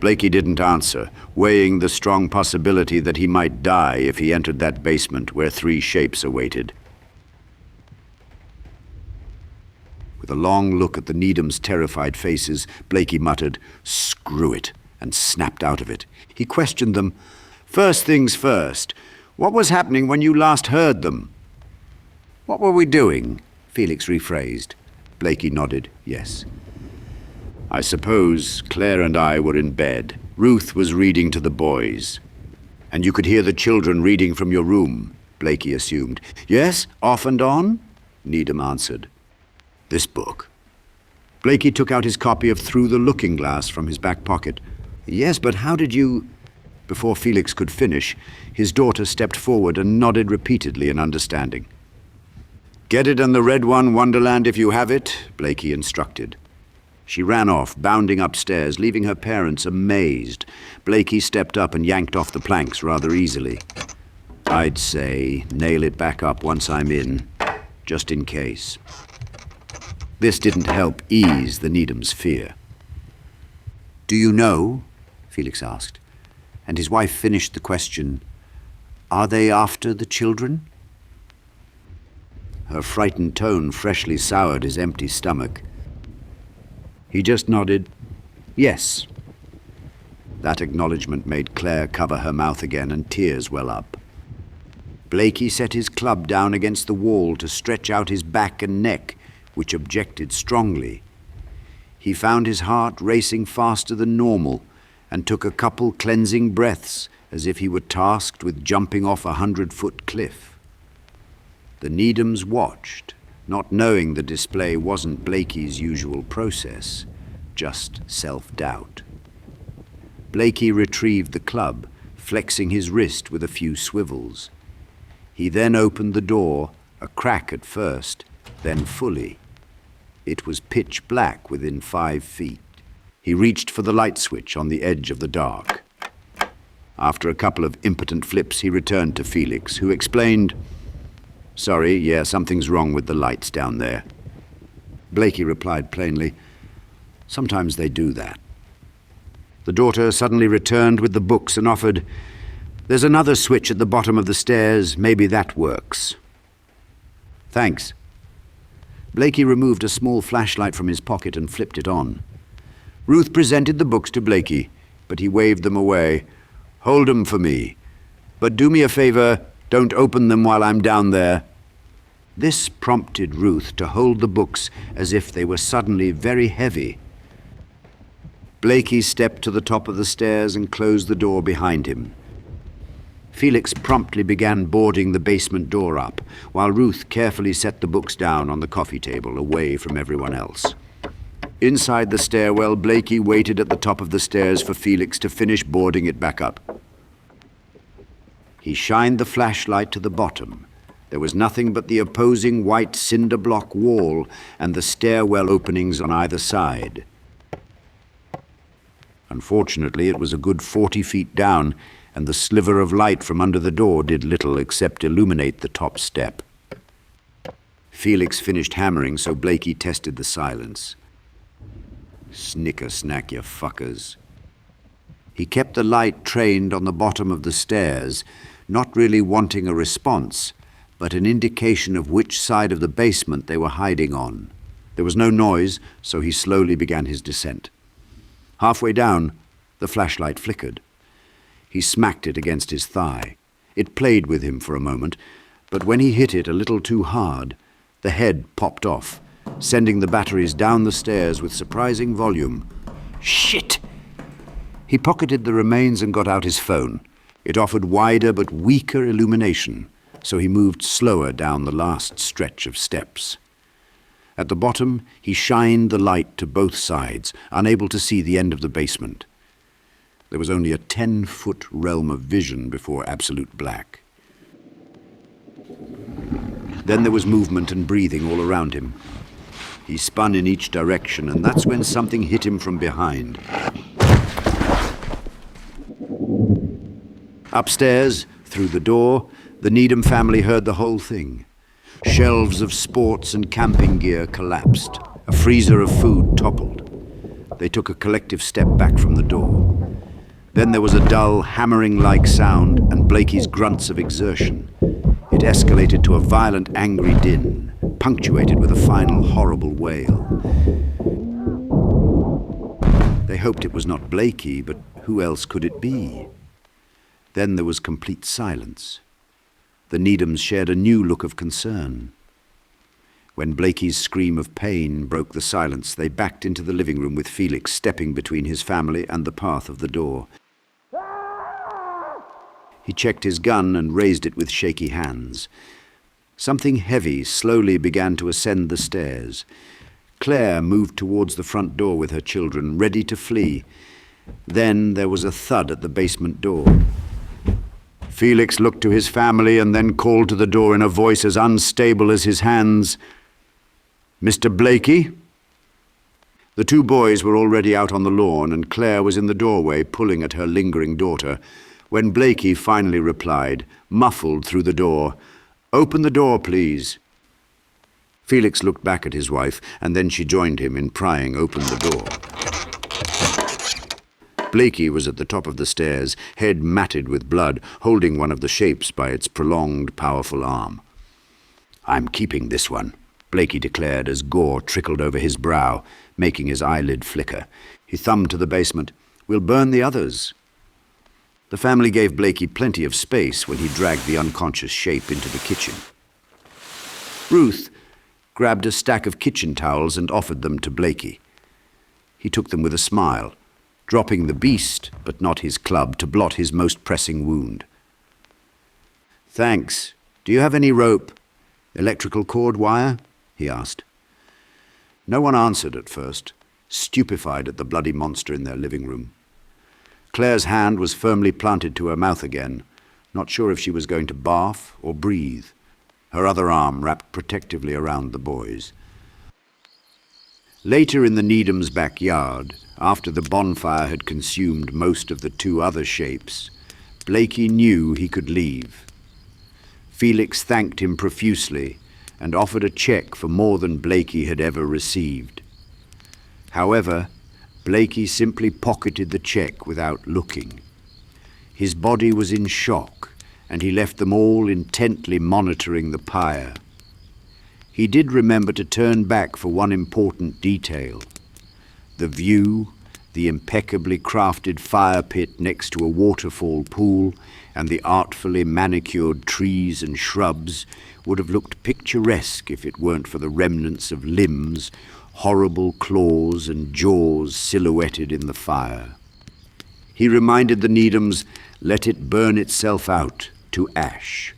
Blakey didn't answer, weighing the strong possibility that he might die if he entered that basement where three shapes awaited. With a long look at the Needhams' terrified faces, Blakey muttered, "Screw it," and snapped out of it. He questioned them. "First things first, what was happening when you last heard them?" "What were we doing?" Felix rephrased. Blakey nodded, yes. "I suppose Claire and I were in bed. Ruth was reading to the boys. And you could hear the children reading from your room," Blakey assumed. "Yes, off and on?" Needham answered. "This book." Blakey took out his copy of Through the Looking Glass from his back pocket. "Yes, but how did you—" Before Felix could finish, his daughter stepped forward and nodded repeatedly in understanding. "Get it in the red one, Wonderland, if you have it," Blakey instructed. She ran off, bounding upstairs, leaving her parents amazed. Blakey stepped up and yanked off the planks rather easily. "I'd say nail it back up once I'm in, just in case." This didn't help ease the Needhams' fear. "Do you know?" Felix asked, and his wife finished the question, "Are they after the children?" Her frightened tone freshly soured his empty stomach. He just nodded, "Yes." That acknowledgement made Claire cover her mouth again and tears well up. Blakey set his club down against the wall to stretch out his back and neck, which objected strongly. He found his heart racing faster than normal and took a couple cleansing breaths as if he were tasked with jumping off a 100-foot cliff. The Needhams watched, not knowing the display wasn't Blakey's usual process, just self-doubt. Blakey retrieved the club, flexing his wrist with a few swivels. He then opened the door, a crack at first, then fully. It was pitch black within 5 feet. He reached for the light switch on the edge of the dark. After a couple of impotent flips, he returned to Felix, who explained, "Sorry, yeah, something's wrong with the lights down there." Blakey replied plainly, "Sometimes they do that." The daughter suddenly returned with the books and offered, "There's another switch at the bottom of the stairs. Maybe that works." "Thanks." Blakey removed a small flashlight from his pocket and flipped it on. Ruth presented the books to Blakey, but he waved them away. "Hold 'em for me. But do me a favor, don't open them while I'm down there." This prompted Ruth to hold the books as if they were suddenly very heavy. Blakey stepped to the top of the stairs and closed the door behind him. Felix promptly began boarding the basement door up, while Ruth carefully set the books down on the coffee table, away from everyone else. Inside the stairwell, Blakey waited at the top of the stairs for Felix to finish boarding it back up. He shined the flashlight to the bottom. There was nothing but the opposing white cinder block wall and the stairwell openings on either side. Unfortunately, it was a good 40 feet down, and the sliver of light from under the door did little except illuminate the top step. Felix finished hammering, so Blakey tested the silence. "Snicker-snack, you fuckers." He kept the light trained on the bottom of the stairs, not really wanting a response, but an indication of which side of the basement they were hiding on. There was no noise, so he slowly began his descent. Halfway down, the flashlight flickered. He smacked it against his thigh. It played with him for a moment, but when he hit it a little too hard, the head popped off, sending the batteries down the stairs with surprising volume. "Shit!" He pocketed the remains and got out his phone. It offered wider but weaker illumination, so he moved slower down the last stretch of steps. At the bottom, he shined the light to both sides, unable to see the end of the basement. There was only a 10-foot realm of vision before absolute black. Then there was movement and breathing all around him. He spun in each direction, and that's when something hit him from behind. Upstairs, through the door, the Needham family heard the whole thing. Shelves of sports and camping gear collapsed. A freezer of food toppled. They took a collective step back from the door. Then there was a dull, hammering-like sound and Blakey's grunts of exertion. It escalated to a violent, angry din, punctuated with a final, horrible wail. They hoped it was not Blakey, but who else could it be? Then there was complete silence. The Needhams shared a new look of concern. When Blakey's scream of pain broke the silence, they backed into the living room with Felix stepping between his family and the path of the door. He checked his gun and raised it with shaky hands. Something heavy slowly began to ascend the stairs. Claire moved towards the front door with her children, ready to flee. Then there was a thud at the basement door. Felix looked to his family and then called to the door in a voice as unstable as his hands, "Mr. Blakey?" The two boys were already out on the lawn, and Claire was in the doorway pulling at her lingering daughter, when Blakey finally replied, muffled through the door, "Open the door, please." Felix looked back at his wife, and then she joined him in prying open the door. Blakey was at the top of the stairs, head matted with blood, holding one of the shapes by its prolonged, powerful arm. "I'm keeping this one," Blakey declared as gore trickled over his brow, making his eyelid flicker. He thumbed to the basement. "We'll burn the others." The family gave Blakey plenty of space when he dragged the unconscious shape into the kitchen. Ruth grabbed a stack of kitchen towels and offered them to Blakey. He took them with a smile, dropping the beast, but not his club, to blot his most pressing wound. "Thanks. Do you have any rope? Electrical cord wire?" he asked. No one answered at first, stupefied at the bloody monster in their living room. Claire's hand was firmly planted to her mouth again, not sure if she was going to barf or breathe, her other arm wrapped protectively around the boys. Later in the Needhams' backyard, after the bonfire had consumed most of the two other shapes, Blakey knew he could leave. Felix thanked him profusely and offered a check for more than Blakey had ever received. However, Blakey simply pocketed the check without looking. His body was in shock, and he left them all intently monitoring the pyre. He did remember to turn back for one important detail. The view, the impeccably crafted fire pit next to a waterfall pool, and the artfully manicured trees and shrubs would have looked picturesque if it weren't for the remnants of limbs, horrible claws and jaws silhouetted in the fire. He reminded the Needhams, let it burn itself out to ash.